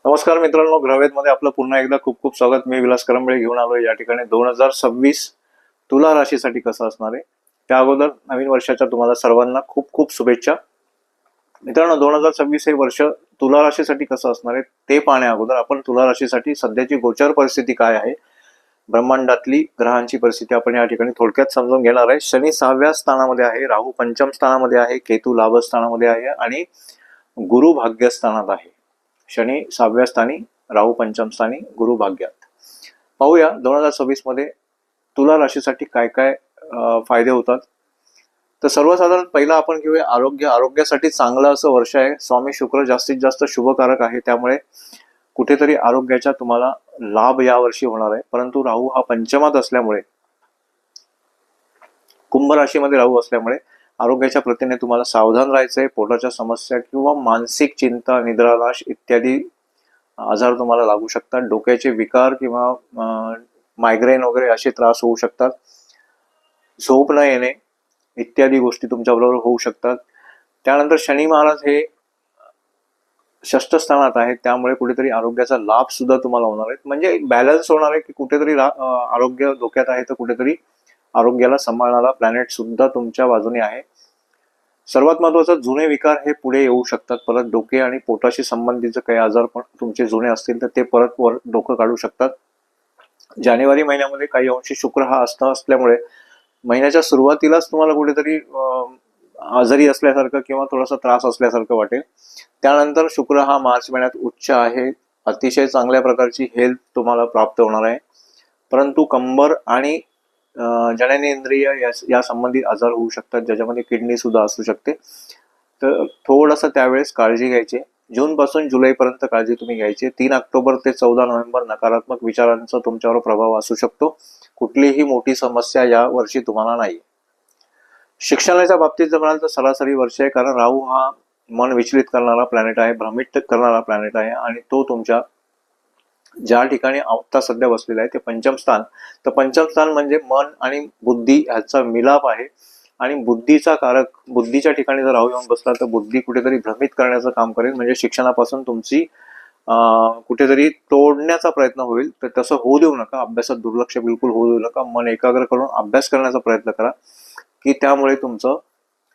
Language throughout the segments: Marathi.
नमस्कार मित्रांनो, ग्रहवेदमध्ये आपलं पुन्हा एकदा खूप खूप स्वागत. मी विलास करंबळे घेऊन आलोय या ठिकाणी 2026 तुला राशीसाठी कसं असणार आहे. त्या अगोदर नवीन वर्षाच्या तुम्हाला सर्वांना खूप खूप शुभेच्छा. मित्रांनो, 2026 हे वर्ष तुला राशीसाठी कसं असणार आहे ते पाहण्या अगोदर आपण तुला राशीसाठी सध्याची गोचर परिस्थिती काय आहे, ब्रह्मांडातली ग्रहांची परिस्थिती आपण या ठिकाणी थोडक्यात समजून घेणार आहे. शनी 6व्या स्थानामध्ये आहे, राहू पंचम स्थानामध्ये आहे, केतू लाभ स्थानामध्ये आहे आणि गुरु भाग्य स्थानात आहे. शनी 6व्या स्थानी, राहू पंचम स्थानी, गुरु भाग्यात. पाहूया 2026 मध्ये तुला राशीसाठी काय काय फायदे होतात. तर सर्वसाधारण पहिला आपण घेऊया आरोग्यासाठी चांगलं असं वर्ष आहे. स्वामी शुक्र जास्तीत जास्त शुभकारक आहे, त्यामुळे कुठेतरी आरोग्याचा तुम्हाला लाभ यावर्षी होणार आहे. परंतु राहू हा पंचमात असल्यामुळे, कुंभ राशीमध्ये राहू असल्यामुळे आरोग्याच्या प्रतीने तुम्हाला सावधान राहायचंय. पोटाच्या समस्या किंवा मानसिक चिंता, निद्रानाश इत्यादी आजार तुम्हाला लागू शकतात. डोक्याचे विकार किंवा मायग्रेन वगैरे असे त्रास होऊ शकतात. झोप न येणे इत्यादी गोष्टी तुमच्याबरोबर होऊ शकतात. त्यानंतर शनी महाराज हे षष्ठ स्थानात आहे, त्यामुळे कुठेतरी आरोग्याचा लाभ सुद्धा तुम्हाला होणार आहे. म्हणजे बॅलन्स होणार आहे की कुठेतरी आरोग्य धोक्यात आहे तर कुठेतरी आरोग्याला सांभाळणारा प्लॅनेट सुद्धा तुमच्या बाजूने आहे. सर्वात महत्वाचं, जुने विकार हे पुढे येऊ शकतात. परत डोके आणि पोटाशी संबंधित काही आजार पण तुमचे जुने असतील तर ते परत वर डोकं काढू शकतात. जानेवारी महिन्यामध्ये काही अंशी शुक्र हा असल्यामुळे महिन्याच्या सुरुवातीलाच तुम्हाला कुठेतरी आजारी असल्यासारखं किंवा थोडासा त्रास असल्यासारखं वाटेल. त्यानंतर शुक्र हा मार्च महिन्यात उच्च आहे, अतिशय चांगल्या प्रकारची हेल्थ तुम्हाला प्राप्त होणार आहे. परंतु कंबर आणि जननेंद्रिय या संबंधित आजार होऊ शकतात, ज्याच्यामध्ये किडनी सुद्धा असू शकते. तर थोडंसं त्यावेळेस काळजी घ्यायची. जून पासून जुलैपर्यंत काळजी तुम्ही घ्यायची. 3 ऑक्टोबर ते 14 नोव्हेंबर नकारात्मक विचारांचा तुमच्यावर प्रभाव असू शकतो. कुठलीही मोठी समस्या या वर्षी तुम्हाला नाही. शिक्षणाच्या बाबतीत जर म्हणाल तर सरासरी वर्ष आहे, कारण राहू हा मन विचलित करणारा प्लॅनेट आहे, भ्रमित करणारा प्लॅनेट आहे आणि तो तुमच्या ज्या ठिकाणी आता सध्या बसलेला आहे ते पंचम स्थान. तर पंचम स्थान म्हणजे मन आणि बुद्धी ह्याचा मिलाप आहे आणि बुद्धीचा कारक, बुद्धीच्या ठिकाणी जर राहू येऊन बसला तर बुद्धी कुठेतरी भ्रमित करण्याचं काम करेल. म्हणजे शिक्षणापासून तुमची कुठेतरी तोडण्याचा प्रयत्न होईल. तर तसं होऊ देऊ नका. अभ्यासात दुर्लक्ष बिलकुल होऊ देऊ नका. मन एकाग्र करून अभ्यास करण्याचा प्रयत्न करा की त्यामुळे तुमचं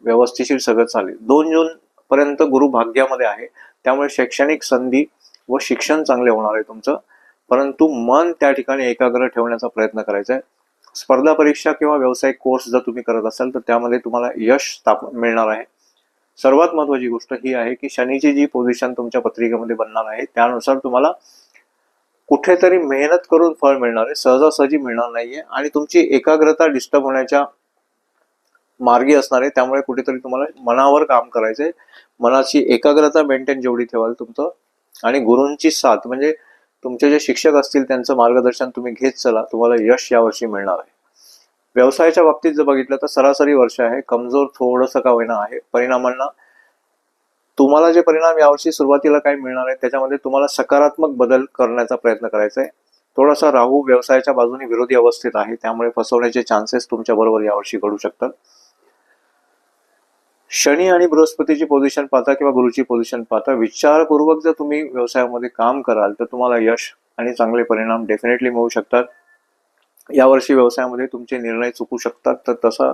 व्यवस्थिशीर सगळं चालेल. 2 जून पर्यंत गुरु भाग्यामध्ये आहे, त्यामुळे शैक्षणिक संधी व शिक्षण चांगले होणार आहे तुमचं. परंतु मन त्या ठिकाणी एकाग्र ठेवण्याचा प्रयत्न करायचा आहे. स्पर्धा परीक्षा किंवा व्यावसायिक कोर्स जर तुम्ही करत असाल तर त्यामध्ये तुम्हाला यश मिळणार आहे. सर्वात महत्वाची गोष्ट ही आहे की शनीची जी पोझिशन तुमच्या पत्रिकेमध्ये बनणार आहे त्यानुसार तुम्हाला कुठेतरी मेहनत करून फळ मिळणार आहे, सहजासहजी मिळणार नाहीये आणि तुमची एकाग्रता डिस्टर्ब होण्याच्या मार्गी असणार आहे. त्यामुळे कुठेतरी तुम्हाला मनावर काम करायचंय. मनाची एकाग्रता मेंटेन जेवढी ठेवाल तुमचं, आणि गुरूंची साथ म्हणजे तुमचे जे शिक्षक असतील त्यांचं मार्गदर्शन तुम्ही घेत चला, तुम्हाला यश यावर्षी मिळणार आहे. व्यवसायाच्या बाबतीत जर बघितलं तर सरासरी वर्ष आहे, कमजोर थोडंसं का होईना आहे. परिणामांना तुम्हाला जे परिणाम यावर्षी सुरुवातीला काय मिळणार आहे त्याच्यामध्ये तुम्हाला सकारात्मक बदल करण्याचा प्रयत्न करायचा आहे. थोडासा राहू व्यवसायाच्या बाजूने विरोधी अवस्थेत आहे, त्यामुळे फसवण्याचे चान्सेस तुमच्या बरोबर यावर्षी घडू शकतात. शनी आणि बृहस्पतीची पोझिशन पाहता किंवा गुरुची पोझिशन पाहता विचारपूर्वक जर तुम्ही व्यवसायामध्ये काम कराल तर तुम्हाला यश आणि चांगले परिणाम डेफिनेटली मिळू शकतात. यावर्षी व्यवसायामध्ये तुमचे निर्णय चुकू शकतात, तर तसा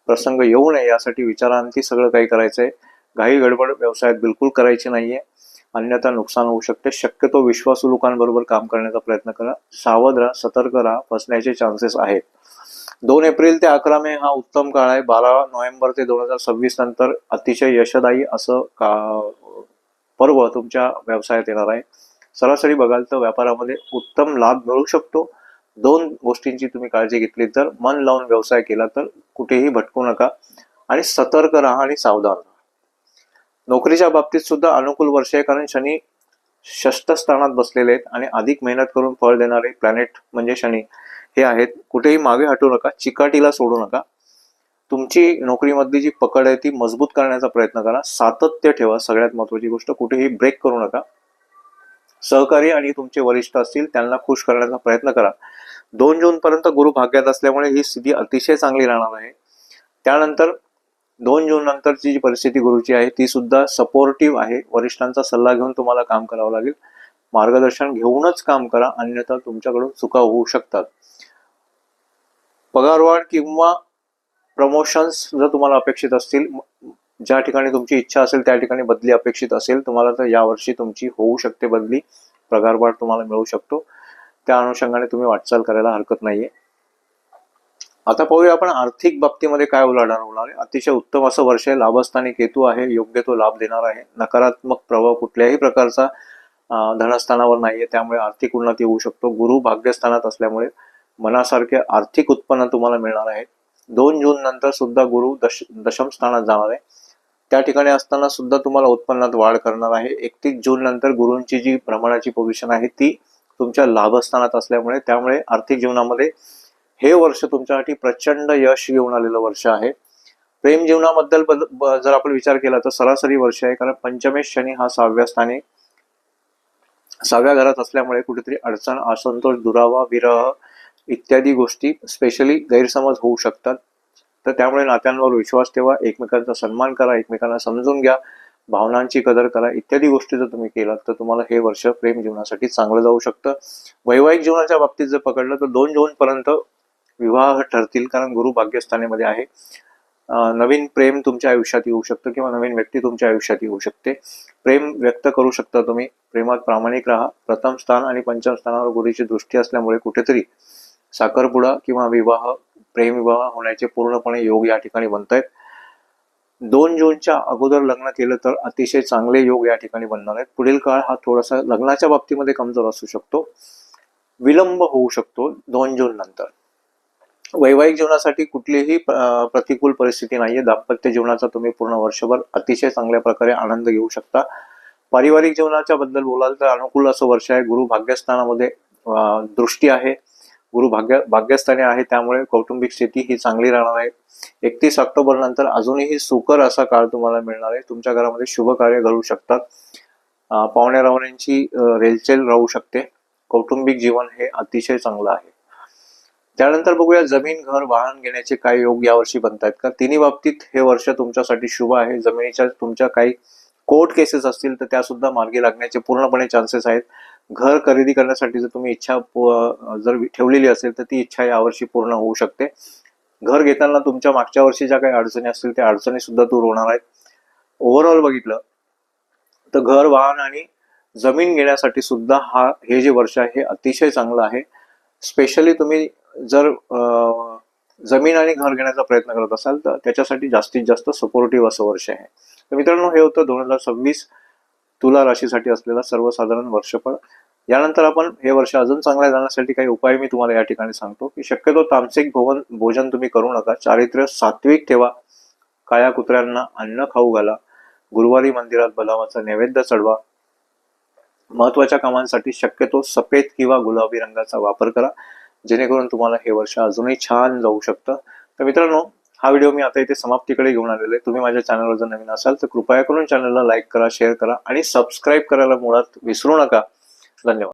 प्रसंग येऊ नये यासाठी विचारांती सगळं काही करायचंय. घाई गडबड व्यवसायात बिलकुल करायची नाहीये, अन्यथा नुकसान होऊ शकते. शक्यतो विश्वासू लोकांबरोबर काम करण्याचा प्रयत्न करा. सावध राहा, सतर्क राहा, फसण्याचे चान्सेस आहेत. 2 एप्रिल ते 11 मे हा उत्तम काळ आहे. 12 नोव्हेंबर ते 2026 नंतर अतिशय यशदायी असं पर्व तुमच्या व्यवसायात येणार आहे. सरासरी बघाल तर व्यापारामध्ये उत्तम लाभ मिळू शकतो. 2 गोष्टींची तुम्ही काळजी घेतली तर, मन लावून व्यवसाय केला तर कुठेही भटकू नका आणि सतर्क राहा आणि सावधान राहा. नोकरीच्या बाबतीत सुद्धा अनुकूल वर्ष आहे, कारण शनी षष्ठ स्थानात बसलेले आहेत आणि अधिक मेहनत करून फळ देणारे प्लॅनेट म्हणजे शनी हे आहेत. कुठेही मागे हटू नका, चिकाटीला सोडू नका. तुमची नोकरीमधली जी पकड आहे ती मजबूत करण्याचा प्रयत्न करा. सातत्य ठेवा, सगळ्यात महत्वाची गोष्ट. कुठेही ब्रेक करू नका. सहकारी आणि तुमचे वरिष्ठ असतील त्यांना खुश करण्याचा प्रयत्न करा. 2 जून पर्यंत गुरु भाग्यात असल्यामुळे ही स्थिती अतिशय चांगली राहणार आहे. त्यानंतर 2 जून नंतरची जी परिस्थिती गुरुची आहे ती सुद्धा सपोर्टिव्ह आहे. वरिष्ठांचा सल्ला घेऊन तुम्हाला काम करावं लागेल. मार्गदर्शन घेऊनच काम करा, अन्यथा तुमच्याकडून चुका होऊ शकतात. पगारवाढ किंवा प्रमोशन्स जर तुम्हाला अपेक्षित असतील, ज्या ठिकाणी तुमची इच्छा असेल त्या ठिकाणी बदली अपेक्षित असेल तुम्हाला, तर यावर्षी तुमची होऊ शकते बदली, पगारवाढ तुम्हाला मिळू शकतो. त्या अनुषंगाने तुम्ही वाटचाल करायला हरकत नाहीये. आता पाहूया आपण आर्थिक बाबतीमध्ये काय उलाढाल होणार आहे. अतिशय उत्तम असं वर्ष आहे. लाभस्थानी केतू आहे, योग्य तो लाभ देणार आहे. नकारात्मक प्रभाव कुठल्याही प्रकारचा धनस्थानावर नाहीये, त्यामुळे आर्थिक उन्नती होऊ शकतो. गुरु भाग्यस्थानात असल्यामुळे मनासारखे आर्थिक उत्पन्न तुम्हाला मिळणार आहे. 2 जून नंतर सुद्धा गुरु दशम स्थानात जाणार आहे. त्या ठिकाणी असताना सुद्धा तुम्हाला उत्पन्नात वाढ करणार आहे. 31 जून नंतर गुरूंची जी भ्रमणाची पोझिशन आहे ती तुमच्या लाभस्थानात असल्यामुळे, त्यामुळे आर्थिक जीवनामध्ये हे वर्ष तुमच्यासाठी प्रचंड यश घेऊन आलेलं वर्ष आहे. प्रेम जीवनाबद्दल जर आपण विचार केला तर सरासरी वर्ष आहे, कारण पंचमेश शनी हा 6व्या घरात असल्यामुळे कुठेतरी अडचण, असंतोष, दुरावा, विरह इत्यादी गोष्टी, स्पेशली गैरसमज होऊ शकतात. तर त्यामुळे नात्यांवर विश्वास ठेवा, एकमेकांचा सन्मान करा, एकमेकांना समजून घ्या, भावनांची कदर करा. इत्यादी गोष्टी जर तुम्ही केलात तर तुम्हाला हे वर्ष प्रेम जीवनासाठी चांगलं जाऊ शकतं. वैवाहिक जीवनाच्या बाबतीत जर पकडलं तर 2 जून पर्यंत विवाह ठरतील, कारण गुरु भाग्यस्थानामध्ये आहे. नवीन प्रेम तुमच्या आयुष्यात येऊ शकतं किंवा नवीन व्यक्ती तुमच्या आयुष्यात येऊ शकते. प्रेम व्यक्त करू शकता तुम्ही. प्रेमात प्रामाणिक राहा. प्रथम स्थान आणि पंचम स्थानावर गुरुची दृष्टी असल्यामुळे कुठेतरी साखरपुडा किंवा विवाह, प्रेमविवाह होण्याचे पूर्णपणे योग या ठिकाणी बनतायत. 2 जूनच्या अगोदर लग्न केलं तर अतिशय चांगले योग या ठिकाणी बनणार आहेत. पुढील काळ हा थोडासा लग्नाच्या बाबतीमध्ये कमजोर असू शकतो, विलंब होऊ शकतो 2 जून नंतर. वैवाहिक जीवनासाठी कुठलीही प्रतिकूल परिस्थिती नाहीये. दाम्पत्य जीवनाचा तुम्ही पूर्ण वर्षभर अतिशय चांगल्या प्रकारे आनंद घेऊ शकता. पारिवारिक जीवनाच्या बद्दल बोलाल तर अनुकूल असं वर्ष आहे. गुरु भाग्यस्थानामध्ये दृष्टी आहे, गुरु भाग्यस्थानी आहे, त्यामुळे कौटुंबिक स्थिती ही चांगली राहणार आहे. 31 ऑक्टोबर नंतर अजूनही सुकर असा काळ तुम्हाला मिळणार आहे. तुमच्या घरामध्ये शुभ कार्य घडू शकतात. पाहुण्या रावण्यांची रेलचेल राहू शकते. कौटुंबिक जीवन हे अतिशय चांगलं आहे. त्यानंतर बघूया जमीन, घर, वाहन घेण्याचे काय योग यावर्षी बनतायत का. तिन्ही बाबतीत हे वर्ष तुमच्यासाठी शुभ आहे. जमिनीच्या तुमच्या काही कोर्ट केसेस असतील तर त्या सुद्धा मार्गी लागण्याचे पूर्णपणे चान्सेस आहेत. घर खरेदी करण्यासाठी जर तुम्ही इच्छा जर ठेवलेली असेल तर ती इच्छा यावर्षी पूर्ण होऊ शकते. घर घेताना तुमच्या मागच्या वर्षी ज्या काही अडचणी असतील त्या अडचणी सुद्धा दूर होणार आहेत. ओव्हरऑल बघितलं तर घर, वाहन आणि जमीन घेण्यासाठी सुद्धा हे जे वर्ष आहे हे अतिशय चांगलं आहे. स्पेशली तुम्ही जर जमीन आणि घर घेण्याचा प्रयत्न करत असाल तर त्याच्यासाठी जास्तीत जास्त सपोर्टिव्ह असं वर्ष आहे. तर मित्रांनो, हे होतं 2026 तुला राशीसाठी असलेला सर्वसाधारण वर्षफळ. यानंतर आपण हे वर्ष अजून चांगल्या जाण्यासाठी काही उपाय मी तुम्हाला या ठिकाणी सांगतो की शक्यतो तामसिक भोजन तुम्ही करू नका. चारित्र्य सात्विक ठेवा. काळ्या कुत्र्यांना अन्न खाऊ घाला. गुरुवारी मंदिरात बदामाचा नैवेद्य चढवा. महत्वाच्या कामांसाठी शक्यतो सफेद किंवा गुलाबी रंगाचा वापर करा, जेणेकरून तुम्हाला हे वर्ष अजूनही छान जाऊ शकतं. तर मित्रांनो, हा व्हिडिओ मी आता इथे समाप्तीकडे घेऊन आलेलो आहे. तुम्ही माझ्या चॅनलवर जर नवीन असाल तर कृपया करून चॅनलला लाईक करा, शेअर करा आणि सबस्क्राईब करायला मुळात विसरू नका. धन्यवाद.